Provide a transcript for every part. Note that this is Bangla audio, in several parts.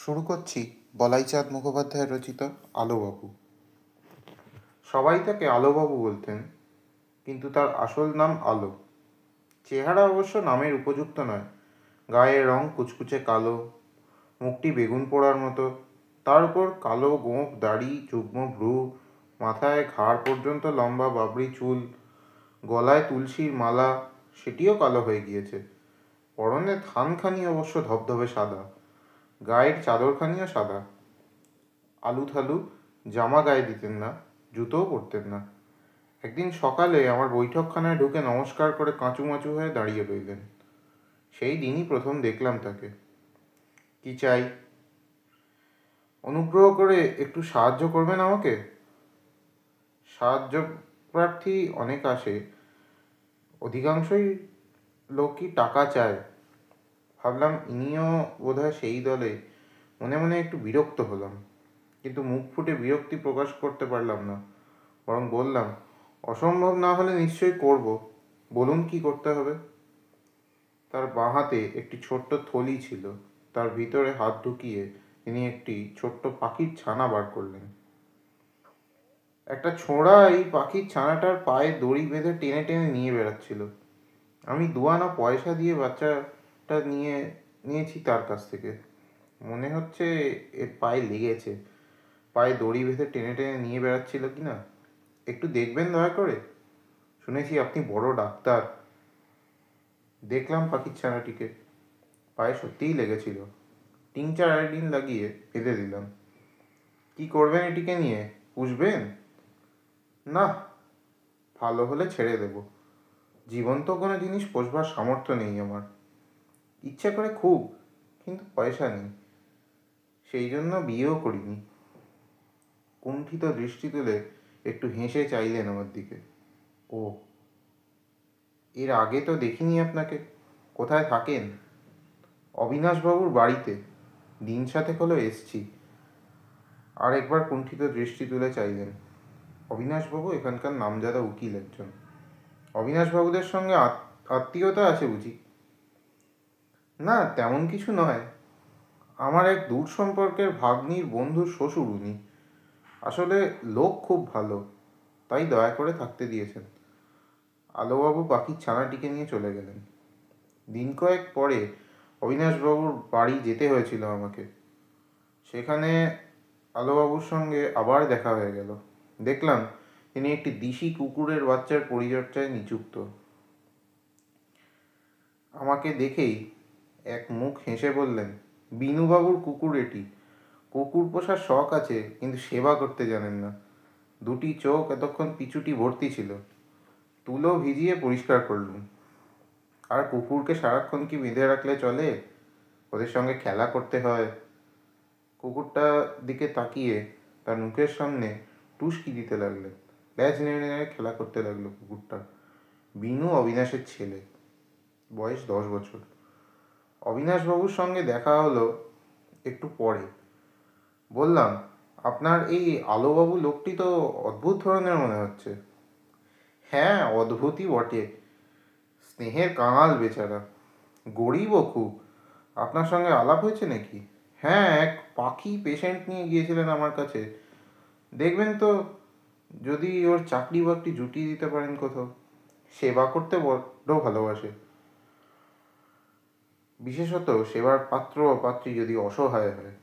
শুরু করছি বলাইচাঁদ মুখোপাধ্যায় রচিত আলোবাবু। সবাই তাকে আলোবাবু বলতেন, কিন্তু তার আসল নাম আলো। চেহারা অবশ্য নামের উপযুক্ত নয়। গায়ের রং কুচকুচে কালো, মুখটি বেগুন পোড়ার মতো, তার উপর কালো গোঁফ দাড়ি, যুগ্ম ভ্রু, মাথায় ঘাড় পর্যন্ত লম্বা বাবরি চুল, গলায় তুলসীর মালা, সেটিও কালো হয়ে গিয়েছে। পরনে থানখানি অবশ্য ধবধবে সাদা, গায়ের চাদরখানিও সাদা। আলু থালু জামা গায়ে দিতেন না, জুতোও পরতেন না। একদিন সকালে আমার বৈঠকখানায় ঢুকে নমস্কার করে কাঁচুমাচু হয়ে দাঁড়িয়ে রইলেন। সেই দিনই প্রথম দেখলাম তাকে। কি চাই? অনুগ্রহ করে একটু সাহায্য করবেন আমাকে। সাহায্য প্রার্থী অনেক আসে, অধিকাংশই লোকই টাকা চায়। ভাবলাম ইনিও বোধহয় সেই দলে। মনে মনে একটু বিরক্ত হলাম, কিন্তু মুখ ফুটে বিরক্তি প্রকাশ করতে পারলাম না। বরং বললাম, অসম্ভব না হলে নিশ্চয়ই করব, বলুন কি করতে হবে। তার বাঁ হাতে একটি ছোট্ট থলি ছিল, তার ভিতরে হাত ঢুকিয়ে তিনি একটি ছোট্ট পাখির ছানা বার করলেন। একটা ছোঁড়া এই পাখির ছানাটার পায়ে দড়ি বেঁধে টেনে টেনে নিয়ে বেড়াচ্ছিল। আমি 2 আনা পয়সা দিয়ে বাচ্চাটা নিয়েছি তার কাছ থেকে। মনে হচ্ছে এর পায়ে লেগেছে। পায়ে দড়ি বেঁধে টেনে টেনে নিয়ে বেড়াচ্ছিল কি না একটু দেখবেন দয়া করে। শুনেছি আপনি বড় ডাক্তার। দেখলাম পাখির ছানাটিকে, পায়ে সত্যিই লেগেছিল। টিংচার আয়োডিন লাগিয়ে বেঁধে দিলাম। কি করবেন এটিকে নিয়ে? পুষবেন? না, ভালো হলে ছেড়ে দেব। জীবন্ত কোনো জিনিস পোষবার সামর্থ্য নেই আমার। ইচ্ছে করে খুব, কিন্তু পয়সা নেই। সেই জন্য বিয়েও করিনি। কুণ্ঠিত দৃষ্টি তুলে একটু হেসে চাইলেন আমার দিকে। ও, এর আগে তো দেখিনি আপনাকে। কোথায় থাকেন? অবিনাশবাবুর বাড়িতে। দিন 7 হলো এসছি। আর একবার কুণ্ঠিত দৃষ্টি তুলে চাইলেন। অবিনাশবাবু এখানকার নামজাদা উকিল একজন। অবিনাশবাবুদের সঙ্গে আত্মীয়তা আছে বুঝি? না, তেমন কিছু নয়। আমার এক দূর সম্পর্কের ভাগ্নির বন্ধুর শ্বশুর উনি। আসলে লোক খুব ভালো, তাই দয়া করে থাকতে দিয়েছেন। আলোবাবু পাখির ছানাটিকে নিয়ে চলে গেলেন। দিন কয়েক পরে অবিনাশবাবুর বাড়ি যেতে হয়েছিল আমাকে। সেখানে আলোবাবুর সঙ্গে আবার দেখা হয়ে গেল। দেখলাম তিনি একটি দিশি কুকুরের বাচ্চার পরিচর্যায় নিযুক্ত। আমাকে দেখেই এক মুখ হেসে বললেন, বিনুবাবুর কুকুর এটি। কুকুর পোষার শখ আছে, কিন্তু সেবা করতে জানেন না। 2টি চোখ এতক্ষণ পিছুটি ভর্তি ছিল। তুলো ভিজিয়ে পরিষ্কার করলুম। আর কুকুরকে সারাক্ষণ কি বেঁধে রাখলে চলে? ওদের সঙ্গে খেলা করতে হয়। কুকুরটার দিকে তাকিয়ে তার মুখের সামনে টুসকি দিতে লাগলেন। ল্যাজ নেড়ে নেড়ে খেলা করতে লাগলো কুকুরটা। বিনু অবিনাশের ছেলে, বয়স 10 বছর। অবিনাশবাবুর সঙ্গে দেখা হলো একটু পরে। বললাম, আপনার এই আলোবাবু লোকটি তো অদ্ভুত ধরনের মনে হচ্ছে। হ্যাঁ, অদ্ভুতই বটে। স্নেহের কাঙাল বেচারা, গরিবও খুব। আপনার সঙ্গে আলাপ হয়েছে নাকি? হ্যাঁ, এক পাখি পেশেন্ট নিয়ে গিয়েছিলেন আমার কাছে। দেখবেন তো যদি ওর চাকরি বাকরি জুটিয়ে দিতে পারেন কোথাও। সেবা করতে বড্ড ভালোবাসে, বিশেষত সেবার পাত্র ও পাত্রী যদি অসহায় হয়।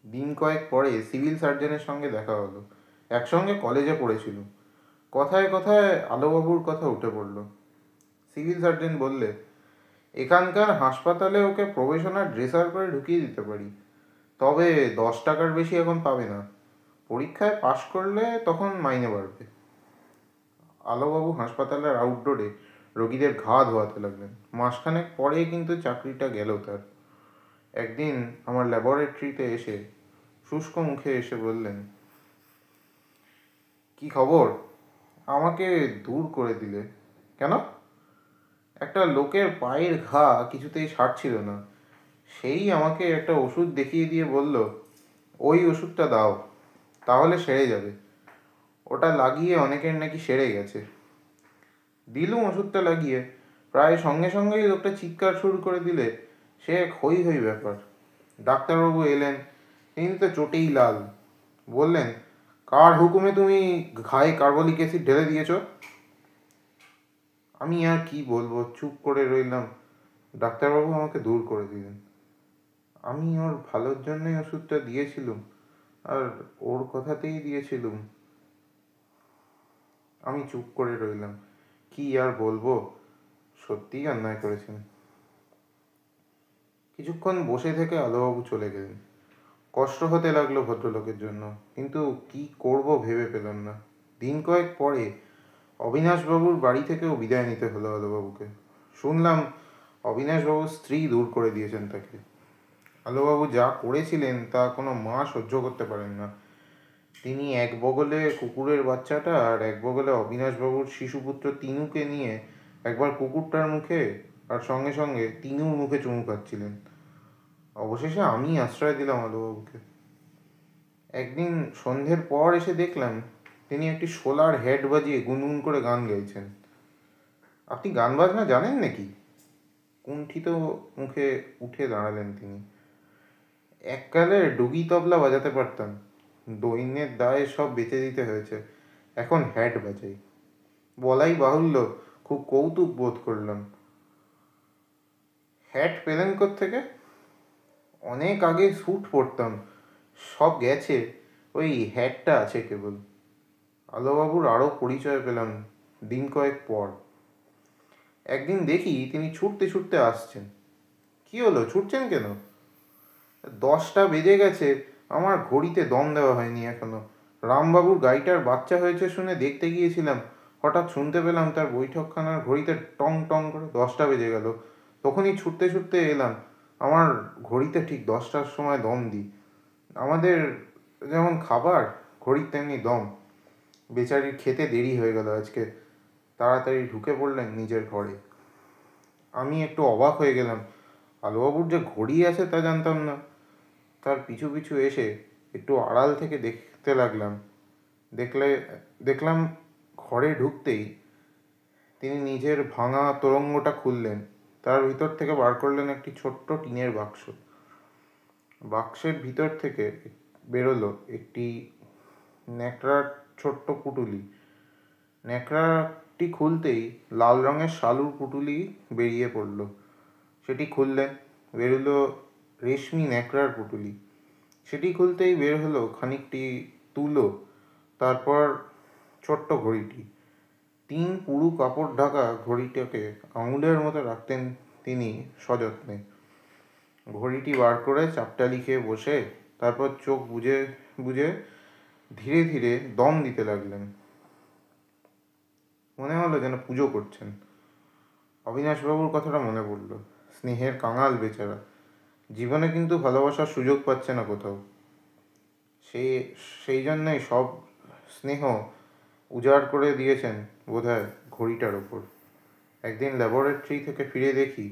দিন কয়েক পরে সিভিল সার্জনের সঙ্গে দেখা হলো। একসঙ্গে কলেজে পড়েছিল। কথায় কথায় আলোবাবুর কথা উঠে পড়ল। সিভিল সার্জন বললে, এখানকার হাসপাতালে ওকে প্রবেশনার ড্রেসার করে ঢুকিয়ে দিতে পারি, তবে 10 টাকার বেশি এখন পাবে না। পরীক্ষায় পাশ করলে তখন মাইনে বাড়বে। আলোবাবু হাসপাতালের আউটডোরে রোগীদের ঘা ধোয়াতে লাগলেন। মাসখানেক পরে কিন্তু চাকরিটা গেল তার। একদিন আমার ল্যাবরেটরিতে এসে শুষ্ক মুখে এসে বললেন, কি খবর? আমাকে দূর করে দিলে কেন? একটা লোকের পায়ের ঘা কিছুতেই সারছিল না। সেই আমাকে একটা ওষুধ দেখিয়ে দিয়ে বলল, ওই ওষুধটা দাও, তাহলে সেরে যাবে। ওটা লাগিয়ে অনেকের নাকি সেরে গেছে। দিলুম ওষুধটা লাগিয়ে। প্রায় সঙ্গে সঙ্গেই লোকটা চিৎকার শুরু করে দিলে। সে এক হই হই ব্যাপার। ডাক্তারবাবু এলেন। তিনি তো চোটেই লাল। বললেন, কার হুকুমে তুমি ঘায়ে কার্বলিক অ্যাসিড ঢেলে দিয়েছ? আমি আর কি বলবো, চুপ করে রইলাম। ডাক্তারবাবু আমাকে দূর করে দিলেন। আমি ওর ভালোর জন্যই ওষুধটা দিয়েছিলুম, আর ওর কথাতেই দিয়েছিলুম। আমি চুপ করে রইলাম। কি আর বলবো, সত্যিই অন্যায় করেছেন। কিছুক্ষণ বসে থেকে আলোবাবু চলে গেলেন। কষ্ট হতে লাগলো ভদ্রলোকের জন্য, কিন্তু কি করব ভেবে পেলাম না। দিন কয়েক পরে অবিনাশবাবুর বাড়ি থেকেও বিদায় নিতে হলো আলোবাবুকে। শুনলাম অবিনাশবাবুর স্ত্রী দূর করে দিয়েছেন তাকে। আলোবাবু যা করেছিলেন তা কোনো মা সহ্য করতে পারেন না। তিনি এক বগলে কুকুরের বাচ্চাটা আর এক বগলে অবিনাশবাবুর শিশুপুত্র তিনুকে নিয়ে একবার কুকুরটার মুখে আর সঙ্গে সঙ্গে তিনুর মুখে চুমু খাচ্ছিলেন। অবশেষে আমি আশ্রয় দিলাম আলোবাবুকে। একদিন সন্ধ্যের পর এসে দেখলাম তিনি একটি শোলার হেড বাজিয়ে গুনগুন করে গান গাইছেন। আপনি গান বাজনা জানেন নাকি? কুণ্ঠিত মুখে উঠে দাঁড়ালেন তিনি। এককালে ডুগি তবলা বাজাতে পারতাম, দৈন্যের দায়ে সব বেচে দিতে হয়েছে, এখন হ্যাট বাজাই। বলাই বাহুল্য, খুব কৌতুক বোধ করলাম। হ্যাট পেলেন কোত্থেকে? অনেক আগে স্যুট পরতাম, সব গেছে, ওই হ্যাটটা আছে কেবল। আলোবাবুর আরও পরিচয় পেলাম দিন কয়েক পর। একদিন দেখি তিনি ছুটতে ছুটতে আসছেন। কি হলো, ছুটছেন কেন? 10টা বেজে গেছে, আমার ঘড়িতে দম দেওয়া হয়নি এখনো। রামবাবুর গাড়িটার বাচ্চা হয়েছে শুনে দেখতে গিয়েছিলাম, হঠাৎ শুনতে পেলাম তার বৈঠকখানার ঘড়িতে টং টং করে 10টা বেজে গেল। তখনই ছুটতে ছুটতে এলাম। আমার ঘড়িতে ঠিক 10টার সময় দম দিই। আমাদের যেমন খাবার, ঘড়ির তেমনি দম। বেচারির খেতে দেরি হয়ে গেল আজকে। তাড়াতাড়ি ঢুকে পড়লেন নিজের ঘরে। আমি একটু অবাক হয়ে গেলাম। আলোবাবুর যে ঘড়ি আছে তা জানতাম না। তার পিছু পিছু এসে একটু আড়াল থেকে দেখতে লাগলাম। দেখলাম ঘরে ঢুকতেই তিনি নিজের ভাঙা তোরঙ্গটা খুললেন। তার ভিতর থেকে বার করলেন একটি ছোট্ট টিনের বাক্স। বাক্সের ভিতর থেকে বেরোলো একটি ন্যাকড়ার ছোট্ট পুঁটুলি। ন্যাকড়াটি খুলতেই লাল রঙের শালুর পুঁটুলি বেরিয়ে পড়ল। সেটি খুললেন, বেরোলো রেশমি ন্যাকড়ার পুঁটুলি। সেটি খুলতেই বের হলো খানিকটি তুলো, তারপর ছোট্ট ঘড়িটি। 3 পুরু কাপড় ঢাকা ঘড়িটাকে আঙুলের মতো রাখতেন তিনি সযত্নে। ঘড়িটি বার করে চাপটালি খেয়ে বসে তারপর চোখ বুজে বুজে ধীরে ধীরে দম দিতে লাগলেন। মনে হলো যেন পুজো করছেন। অবিনাশবাবুর কথাটা মনে পড়ল। স্নেহের কাঙাল বেচারা, জীবনে কিন্তু ভালোবাসার সুযোগ পাচ্ছে না কোথাও। সে সেই জন্যই সব স্নেহ উজাড় করে দিয়েছেন বোধহয় ঘড়িটার ওপর। একদিন ল্যাবরেটরি থেকে ফিরে দেখি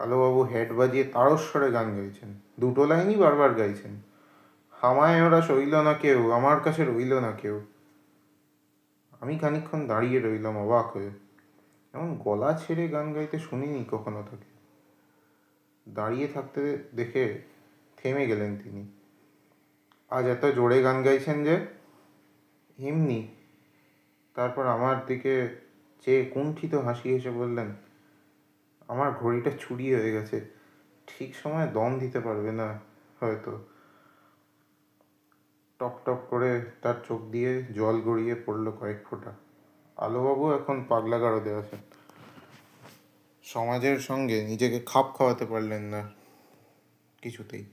আলোবাবু হেড বাজিয়ে তারস্বরে গান গাইছেন। 2টো লাইনই বারবার গাইছেন। হামায় ওরা সইল না কেউ, আমার কাছে রইল না কেউ। আমি খানিকক্ষণ দাঁড়িয়ে রইলাম অবাক হয়ে। এমন গলা ছেড়ে গান গাইতে শুনিনি কখনো তাকে। দাঁড়িয়ে থাকতে দেখে থেমে গেলেন তিনি। আজ এত জোরে গান গাইছেন যে? এমনি। তারপর আমার দিকে চেয়ে কুণ্ঠিত হাসি হেসে বললেন, আমার ঘড়িটা চুরি হয়ে গেছে, ঠিক সময় দম দিতে পারবে না হয়তো। টপ টপ করে তার চোখ দিয়ে জল গড়িয়ে পড়ল কয়েক ফোঁটা। আলোবাবু এখন পাগলা গারদে আছেন। সমাজের সঙ্গে নিজেকে খাপ খাওয়াতে পারলেন না কিছুতেই।